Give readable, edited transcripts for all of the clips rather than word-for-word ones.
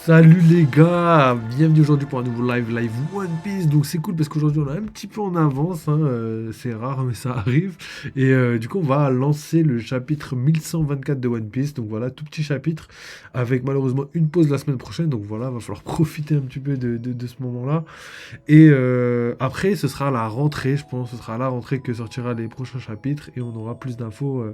Salut les gars, bienvenue aujourd'hui pour un nouveau live One Piece. Donc c'est cool parce qu'aujourd'hui on est un petit peu en avance, hein, c'est rare mais ça arrive. Et du coup on va lancer le chapitre 1124 de One Piece. Donc voilà, tout petit chapitre avec malheureusement une pause la semaine prochaine. Donc voilà, va falloir profiter un petit peu de ce moment-là. Et après ce sera la rentrée, je pense, ce sera à la rentrée que sortira les prochains chapitres et on aura plus d'infos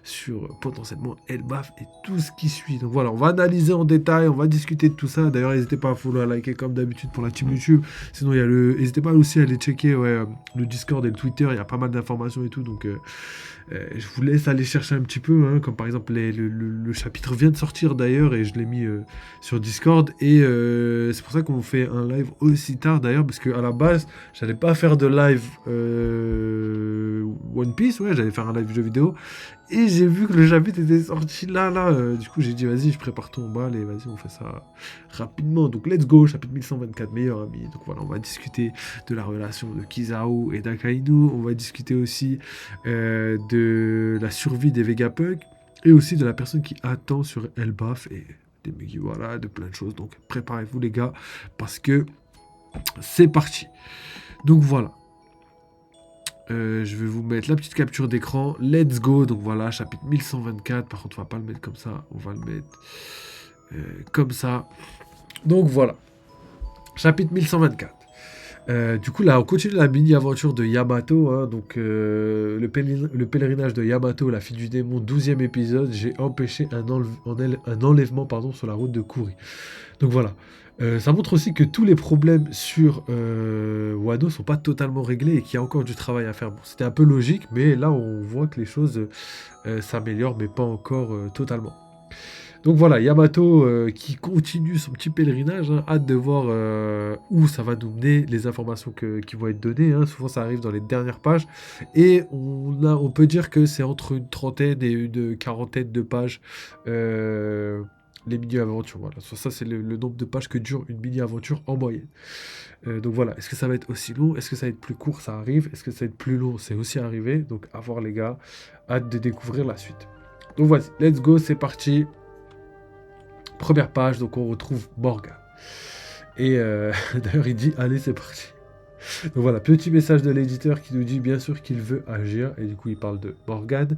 sur potentiellement Elbaf et tout ce qui suit. Donc voilà, on va analyser en détail, on va discuter de tout ça. D'ailleurs, n'hésitez pas à follow, à liker comme d'habitude pour la team YouTube. Sinon, il y a le. N'hésitez pas aussi à aller checker le Discord et le Twitter, il y a pas mal d'informations et tout. Donc je vous laisse aller chercher un petit peu, hein, comme par exemple le chapitre vient de sortir d'ailleurs et je l'ai mis sur Discord et c'est pour ça qu'on fait un live aussi tard d'ailleurs parce que à la base j'allais pas faire de live One Piece, ouais j'allais faire un live jeu vidéo et j'ai vu que le chapitre était sorti là, du coup j'ai dit vas-y je prépare ton balle et vas-y on fait ça rapidement, donc let's go, chapitre 1124 meilleur ami. Donc voilà, on va discuter de la relation de Kizaru et d'Akainu, on va discuter aussi de la survie des Vegapunk et aussi de la personne qui attend sur Elbaf et des Mugiwara, de plein de choses. Donc préparez-vous les gars parce que c'est parti. Donc voilà. Je vais vous mettre la petite capture d'écran. Let's go. Donc voilà, chapitre 1124. Par contre, on va pas le mettre comme ça. On va le mettre comme ça. Donc voilà. Chapitre 1124. Du coup, là, on continue la mini-aventure de Yamato. Hein, donc, le pèlerinage de Yamato, la fille du démon, 12e épisode. J'ai empêché un enlèvement sur la route de Kuri. Donc voilà. Ça montre aussi que tous les problèmes sur Wano sont pas totalement réglés et qu'il y a encore du travail à faire. Bon, c'était un peu logique, mais là, on voit que les choses s'améliorent, mais pas encore totalement. Donc voilà, Yamato qui continue son petit pèlerinage, hein. Hâte de voir où ça va nous mener, les informations qui vont être données, hein. Souvent ça arrive dans les dernières pages, et on peut dire que c'est entre une trentaine et une quarantaine de pages, les mini-aventures. Voilà. Ça c'est le nombre de pages que dure une mini-aventure en moyenne. Donc voilà, est-ce que ça va être aussi long? Est-ce que ça va être plus court? Ça arrive. Est-ce que ça va être plus long? C'est aussi arrivé. Donc à voir les gars, hâte de découvrir la suite. Donc voici, let's go, c'est parti. Première page, donc on retrouve Morgan. Et d'ailleurs, il dit allez, c'est parti. Donc voilà, petit message de l'éditeur qui nous dit bien sûr qu'il veut agir. Et du coup, il parle de Morgan.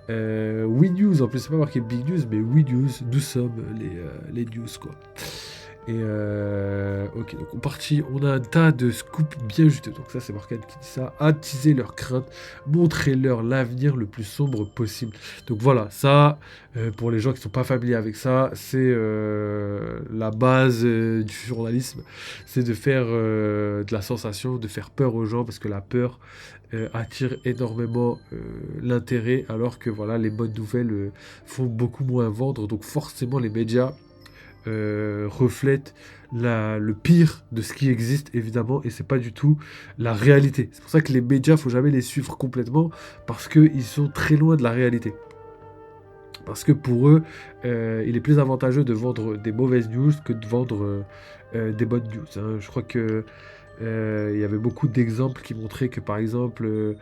We News, en plus, c'est pas marqué Big News, mais We News, nous sommes les news, quoi. Et ok, donc on a un tas de scoops bien juteux. Donc ça, c'est Morgan qui dit ça. Attiser leurs craintes, montrez-leur l'avenir le plus sombre possible. Donc voilà, ça, pour les gens qui sont pas familiers avec ça, c'est la base du journalisme. C'est de faire de la sensation, de faire peur aux gens, parce que la peur attire énormément l'intérêt, alors que voilà, les bonnes nouvelles font beaucoup moins vendre. Donc forcément, les médias reflète le pire de ce qui existe évidemment et c'est pas du tout la réalité. C'est pour ça que les médias, faut jamais les suivre complètement parce qu'ils sont très loin de la réalité. Parce que pour eux, il est plus avantageux de vendre des mauvaises news que de vendre des bonnes news, hein. Je crois que il y avait beaucoup d'exemples qui montraient que par exemple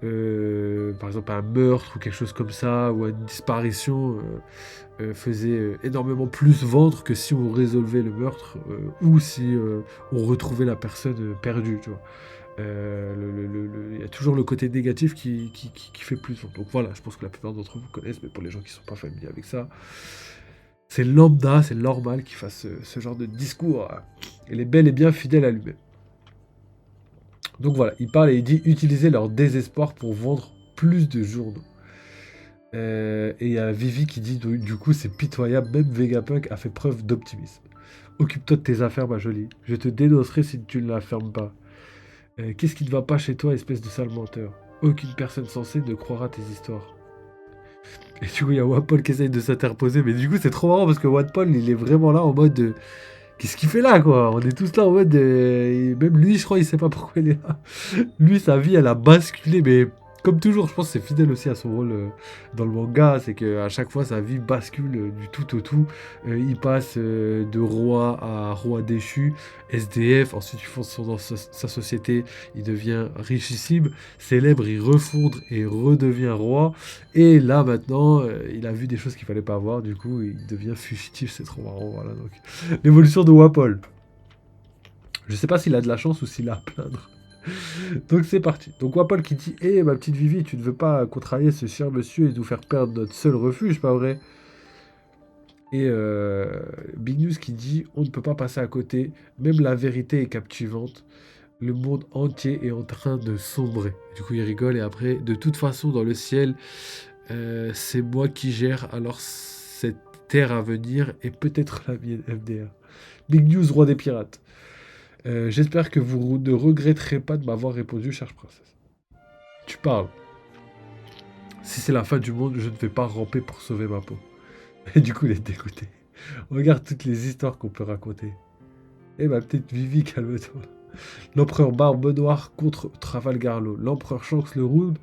un meurtre ou quelque chose comme ça, ou une disparition faisait énormément plus vendre que si on résolvait le meurtre ou si on retrouvait la personne perdue, tu vois. Il y a toujours le côté négatif qui fait plus vendre. Donc voilà, je pense que la plupart d'entre vous connaissent, mais pour les gens qui ne sont pas familiers avec ça, c'est lambda, c'est normal qu'il fasse ce genre de discours, hein. Il est bel et bien fidèle à lui-même. Donc voilà, il parle et il dit utiliser leur désespoir pour vendre plus de journaux. Et il y a Vivi qui dit du coup c'est pitoyable, même Vegapunk a fait preuve d'optimisme. Occupe-toi de tes affaires ma jolie, je te dénoncerai si tu ne la fermes pas. Qu'est-ce qui ne va pas chez toi espèce de sale menteur? Aucune personne sensée ne croira tes histoires. Et du coup il y a Wapol qui essaye de s'interposer, mais du coup c'est trop marrant parce que Wapol il est vraiment là en mode qu'est-ce qu'il fait là quoi? On est tous là en mode même lui je crois il sait pas pourquoi il est là. Lui sa vie elle a basculé mais comme toujours, je pense que c'est fidèle aussi à son rôle dans le manga, c'est qu'à chaque fois sa vie bascule du tout au tout. Il passe de roi à roi déchu, SDF, ensuite il fonce dans sa société, il devient richissime, célèbre, il refondre et redevient roi. Et là maintenant, il a vu des choses qu'il fallait pas voir, du coup il devient fugitif, c'est trop marrant. Voilà, donc l'évolution de Wapol. Je sais pas s'il a de la chance ou s'il a à plaindre. Donc c'est parti. Donc Wapol qui dit: Eh ma petite Vivi, tu ne veux pas contrarier ce cher monsieur et nous faire perdre notre seul refuge, pas vrai? Et Big News qui dit: On ne peut pas passer à côté, même la vérité est captivante. Le monde entier est en train de sombrer. Du coup il rigole et après, de toute façon dans le ciel, c'est moi qui gère alors cette terre à venir et peut-être la mienne FDR. Big News, roi des pirates. J'espère que vous ne regretterez pas de m'avoir répondu, chère princesse. Tu parles. Si c'est la fin du monde, je ne vais pas ramper pour sauver ma peau. Et du coup, il est dégoûté. Regarde toutes les histoires qu'on peut raconter. Eh ma petite Vivi, calme-toi. L'empereur Barbe Noire contre Trafalgar Law. L'empereur Shanks le roux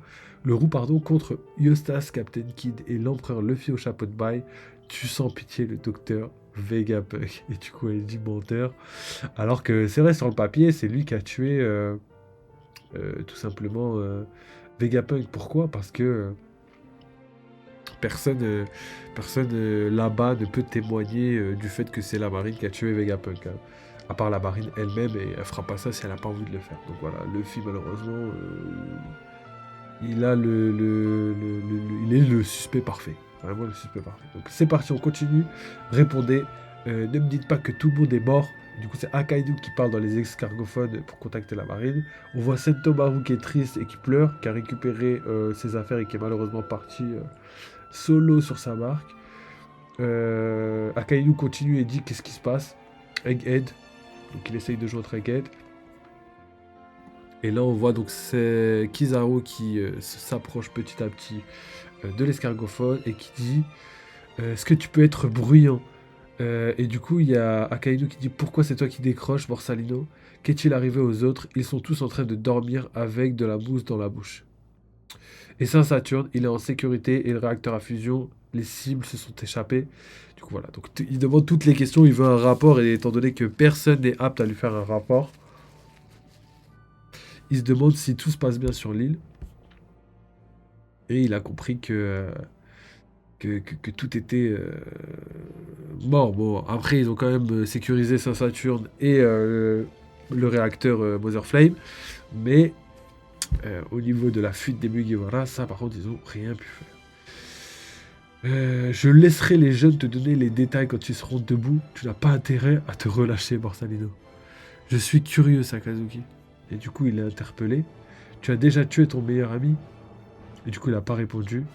pardon, contre Eustace Captain Kidd. Et l'empereur Luffy au chapeau de bail. Tu sens pitié le docteur Vegapunk. Et du coup, elle dit menteur. Alors que c'est vrai, sur le papier, c'est lui qui a tué tout simplement Vegapunk. Pourquoi? Parce que personne là-bas ne peut témoigner du fait que c'est la marine qui a tué Vegapunk, hein. À part la marine elle-même, et elle fera pas ça si elle n'a pas envie de le faire. Donc voilà, Luffy malheureusement, il a il est le suspect parfait. Vraiment le suspect parfait. Donc c'est parti, on continue. Répondez. Ne me dites pas que tout le monde est mort. Du coup, c'est Akainu qui parle dans les escargophones pour contacter la marine. On voit Sentomaru qui est triste et qui pleure, qui a récupéré ses affaires et qui est malheureusement parti solo sur sa barque. Akainu continue et dit qu'est-ce qui se passe. Egghead. Donc il essaye de joindre Egghead. Et là, on voit donc c'est Kizaru qui s'approche petit à petit de l'escargophone et qui dit est-ce que tu peux être bruyant? Et du coup, il y a Akainu qui dit pourquoi c'est toi qui décroches, Borsalino? Qu'est-il arrivé aux autres? Ils sont tous en train de dormir avec de la mousse dans la bouche. Et Saint-Saturne, il est en sécurité et le réacteur à fusion, les cibles se sont échappées. Du coup, voilà. Donc, il demande toutes les questions, il veut un rapport et étant donné que personne n'est apte à lui faire un rapport, il se demande si tout se passe bien sur l'île. Et il a compris que tout était mort. Bon, après, ils ont quand même sécurisé Saint-Saturne et le réacteur Mother Flame. Mais au niveau de la fuite des Mugiwara, ça, par contre, ils ont rien pu faire. Je laisserai les jeunes te donner les détails quand ils seront debout. Tu n'as pas intérêt à te relâcher, Borsalino. Je suis curieux, Sakazuki. Et du coup, il est interpellé. Tu as déjà tué ton meilleur ami? Et du coup, il n'a pas répondu.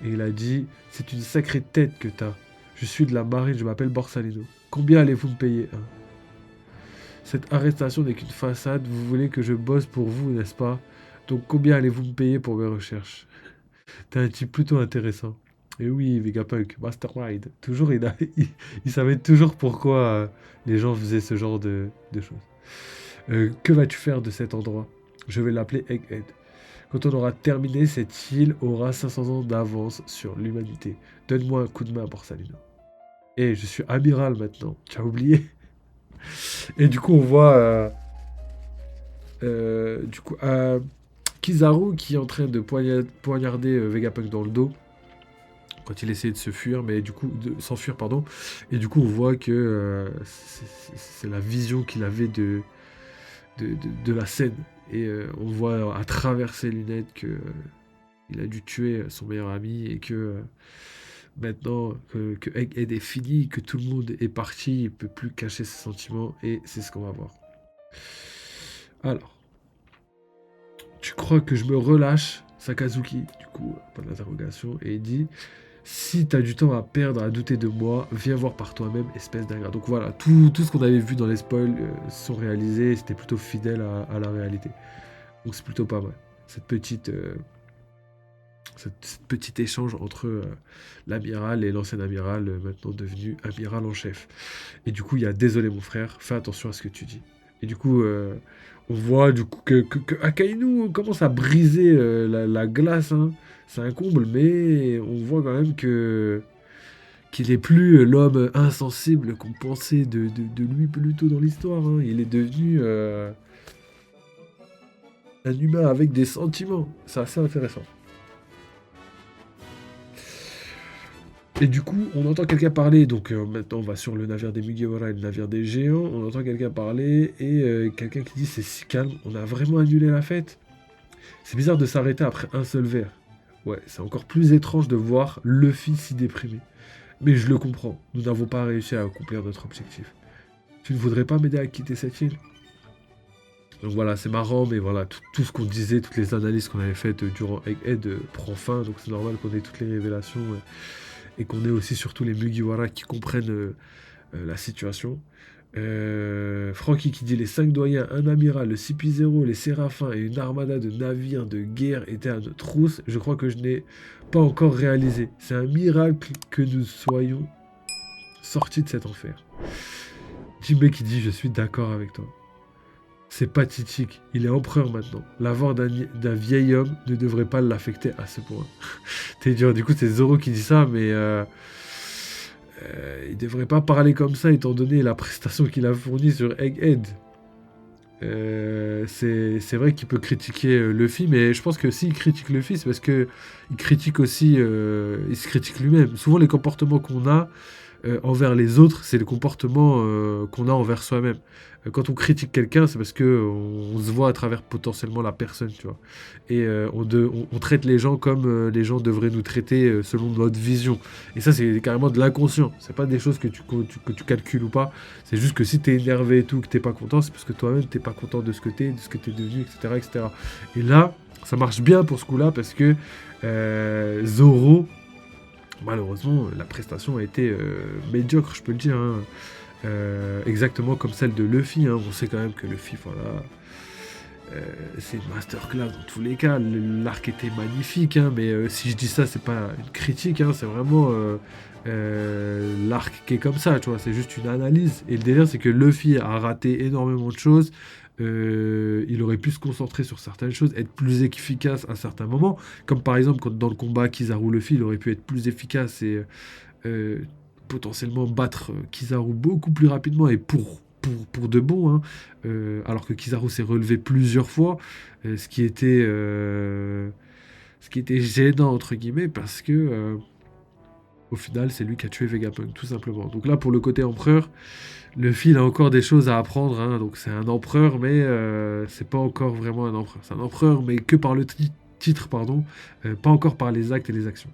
Et il a dit, c'est une sacrée tête que t'as. Je suis de la marine, je m'appelle Borsalino. Combien allez-vous me payer, hein? Cette arrestation n'est qu'une façade. Vous voulez que je bosse pour vous, n'est-ce pas? Donc combien allez-vous me payer pour mes recherches? T'es un type plutôt intéressant. Et oui, Vegapunk, Mastermind. Toujours, il savait toujours pourquoi les gens faisaient ce genre de choses. Que vas-tu faire de cet endroit? Je vais l'appeler Egghead. Quand on aura terminé, cette île aura 500 ans d'avance sur l'humanité. Donne-moi un coup de main, Borsalino. Et je suis amiral maintenant. Tu as oublié? Et du coup, on voit Kizaru qui est en train de poignarder Vegapunk dans le dos quand il essayait de se fuir, mais du coup, de s'enfuir, pardon. Et du coup, on voit que c'est la vision qu'il avait de la scène. Et on voit à travers ses lunettes que il a dû tuer son meilleur ami et que maintenant que Egghead est fini, que tout le monde est parti, il peut plus cacher ses sentiments et c'est ce qu'on va voir. Alors, tu crois que je me relâche, Sakazuki? Du coup, pas d'interrogation, et il dit si t'as du temps à perdre, à douter de moi, viens voir par toi-même, espèce d'ingrat. Donc voilà, tout ce qu'on avait vu dans les spoils sont réalisés, c'était plutôt fidèle à la réalité. Donc c'est plutôt pas mal. Cette petit échange entre l'amiral et l'ancien amiral, maintenant devenu amiral en chef. Et du coup, il y a désolé mon frère, fais attention à ce que tu dis. Et du coup, on voit du coup que Akainu commence à briser la glace, hein. C'est un comble, mais on voit quand même que qu'il est plus l'homme insensible qu'on pensait de lui plus tôt dans l'histoire, hein. Il est devenu un humain avec des sentiments. C'est assez intéressant. Et du coup, on entend quelqu'un parler. Donc maintenant, on va sur le navire des Mugiwara et le navire des géants. On entend quelqu'un parler et quelqu'un qui dit c'est si calme. On a vraiment annulé la fête. C'est bizarre de s'arrêter après un seul verre. Ouais, c'est encore plus étrange de voir Luffy si déprimé. Mais je le comprends. Nous n'avons pas réussi à accomplir notre objectif. Tu ne voudrais pas m'aider à quitter cette île? Donc voilà, c'est marrant, mais voilà, tout ce qu'on disait, toutes les analyses qu'on avait faites durant Egghead prend fin, donc c'est normal qu'on ait toutes les révélations et qu'on ait aussi surtout les Mugiwara qui comprennent la situation. Franky qui dit les 5 doyens, un amiral, le CP0, les séraphins et une armada de navires de guerre étaient à notre trousse. Je crois que je n'ai pas encore réalisé. C'est un miracle que nous soyons sortis de cet enfer. Jimbe qui dit je suis d'accord avec toi. C'est pathétique. Il est empereur maintenant. La mort d'un vieil homme ne devrait pas l'affecter à ce point. T'es dur. Du coup, c'est Zoro qui dit ça, mais il devrait pas parler comme ça étant donné la prestation qu'il a fournie sur Egghead. C'est vrai qu'il peut critiquer Luffy, mais je pense que s'il critique Luffy, c'est parce que il critique aussi, il se critique lui-même. Souvent, les comportements qu'on a envers les autres, c'est le comportement qu'on a envers soi-même. Quand on critique quelqu'un, c'est parce que on se voit à travers potentiellement la personne, tu vois. Et on traite les gens comme les gens devraient nous traiter selon notre vision. Et ça, c'est carrément de l'inconscient. C'est pas des choses que tu calcules ou pas. C'est juste que si t'es énervé et tout, que t'es pas content, c'est parce que toi-même t'es pas content de ce que t'es, de ce que t'es devenu, etc., etc. Et là, ça marche bien pour ce coup-là parce que Zoro, malheureusement, la prestation a été médiocre, je peux le dire, hein. Exactement comme celle de Luffy, hein. On sait quand même que Luffy, voilà, c'est une masterclass dans tous les cas. L'arc était magnifique, hein, mais si je dis ça, c'est pas une critique, hein, c'est vraiment l'arc qui est comme ça, tu vois. C'est juste une analyse. Et le délire, c'est que Luffy a raté énormément de choses. Il aurait pu se concentrer sur certaines choses, être plus efficace à certains moments. Comme par exemple, quand dans le combat Kizaru-Luffy, il aurait pu être plus efficace et euh, potentiellement battre Kizaru beaucoup plus rapidement et pour de bon, hein. Alors que Kizaru s'est relevé plusieurs fois, ce qui était gênant entre guillemets parce que au final c'est lui qui a tué Vegapunk tout simplement. Donc là pour le côté empereur, Luffy il a encore des choses à apprendre, hein. Donc c'est un empereur mais c'est pas encore vraiment un empereur. C'est un empereur mais que par le titre, pardon, pas encore par les actes et les actions.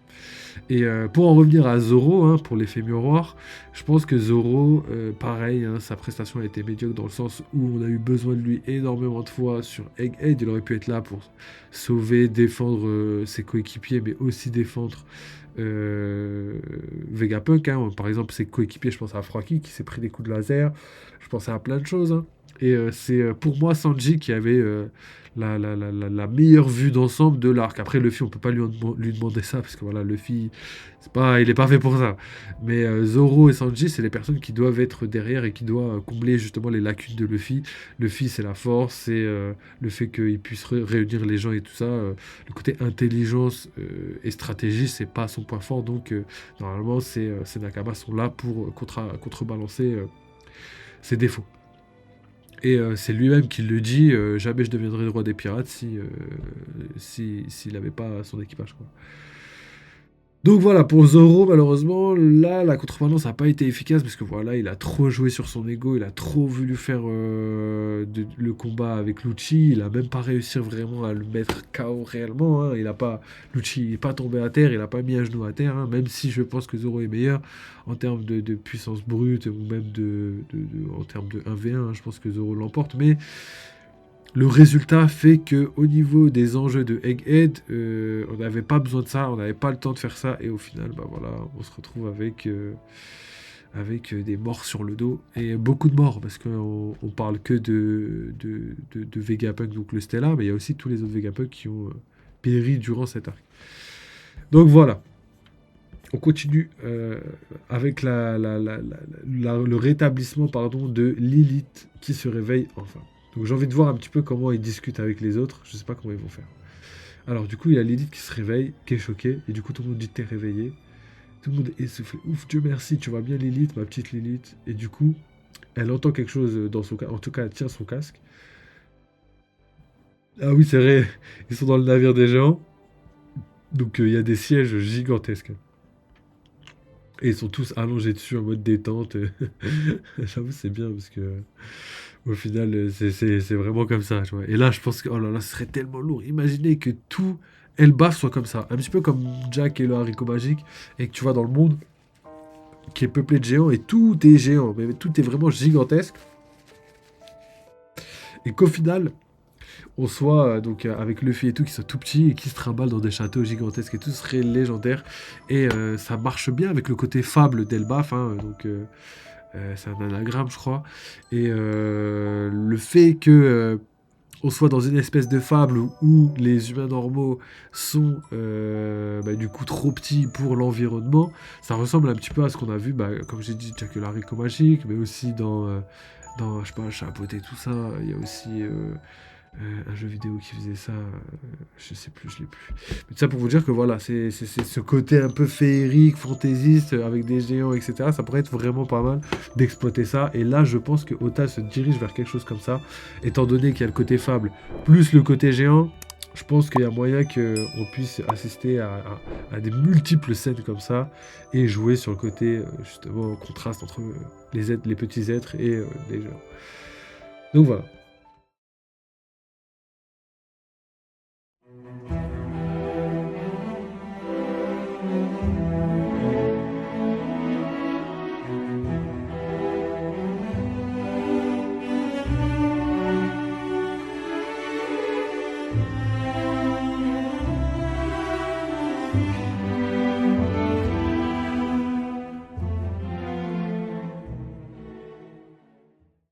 Et pour en revenir à Zoro, hein, pour l'effet miroir, je pense que Zoro, pareil, hein, sa prestation a été médiocre dans le sens où on a eu besoin de lui énormément de fois sur Egghead. Il aurait pu être là pour sauver, défendre ses coéquipiers, mais aussi défendre Vegapunk, hein. Par exemple, ses coéquipiers, je pense à Franky qui s'est pris des coups de laser. Je pense à plein de choses, hein. Et c'est pour moi Sanji qui avait la meilleure vue d'ensemble de l'arc. Après, Luffy, on peut pas lui demander ça, parce que voilà, Luffy, il est pas fait pour ça. Mais Zoro et Sanji, c'est les personnes qui doivent être derrière et qui doivent combler justement les lacunes de Luffy. Luffy, c'est la force, c'est le fait qu'il puisse réunir les gens et tout ça. Le côté intelligence et stratégie, c'est pas son point fort. Donc, normalement, ces Nakama sont là pour contrebalancer ses défauts. Et c'est lui-même qui le dit, jamais je deviendrai le roi des pirates s'il n'avait pas son équipage, quoi. Donc voilà, pour Zoro, malheureusement, là, la contrebalance n'a pas été efficace parce que voilà, il a trop joué sur son ego, il a trop voulu faire le combat avec Lucci, il a même pas réussi vraiment à le mettre KO réellement, hein. Lucci n'est pas tombé à terre, il a pas mis un genou à terre, hein, même si je pense que Zoro est meilleur en termes de puissance brute ou même en termes de 1v1, hein, je pense que Zoro l'emporte, mais le résultat fait que au niveau des enjeux de Egghead, on n'avait pas besoin de ça, on n'avait pas le temps de faire ça, et au final, bah voilà, on se retrouve avec des morts sur le dos, et beaucoup de morts, parce qu'on on parle que de Vegapunk, donc le Stella, mais il y a aussi tous les autres Vegapunk qui ont péri durant cet arc. Donc voilà. On continue avec le rétablissement pardon, de Lilith qui se réveille enfin. Donc j'ai envie de voir un petit peu comment ils discutent avec les autres. Je sais pas comment ils vont faire. Alors du coup, il y a Lilith qui se réveille, qui est choquée, et du coup tout le monde dit t'es réveillé. Tout le monde est essoufflé. Ouf, Dieu merci, tu vas bien Lilith, ma petite Lilith. Et du coup, elle entend quelque chose dans son casque. En tout cas, elle tient son casque. Ah oui, c'est vrai, ils sont dans le navire des géants. Donc il y a des sièges gigantesques. Et ils sont tous allongés dessus en mode détente. J'avoue, c'est bien parce que au final, c'est vraiment comme ça. Tu vois. Et là, je pense que oh là là, ce serait tellement lourd. Imaginez que tout Elbaf soit comme ça. Un petit peu comme Jack et le haricot magique. Et que tu vas dans le monde qui est peuplé de géants et tout est géant. Mais tout est vraiment gigantesque. Et qu'au final, on soit avec Luffy et tout qui soit tout petit et qui se trimballe dans des châteaux gigantesques et tout serait légendaire. Et ça marche bien avec le côté fable d'Elbaf. Hein, c'est un anagramme, je crois. Et le fait que on soit dans une espèce de fable où les humains normaux sont du coup trop petits pour l'environnement, ça ressemble un petit peu à ce qu'on a vu, comme j'ai dit, Jack et l'haricot magique, mais aussi dans je sais pas, Chapeauté, tout ça. Il y a aussi un jeu vidéo qui faisait ça, je sais plus, je l'ai plus. Mais tout ça pour vous dire que voilà, c'est ce côté un peu féerique, fantaisiste, avec des géants, etc. Ça pourrait être vraiment pas mal d'exploiter ça. Et là, je pense que Ota se dirige vers quelque chose comme ça, étant donné qu'il y a le côté fable, plus le côté géant. Je pense qu'il y a moyen qu'on puisse assister à des multiples scènes comme ça et jouer sur le côté, justement, contraste entre les petits êtres et les géants. Donc voilà.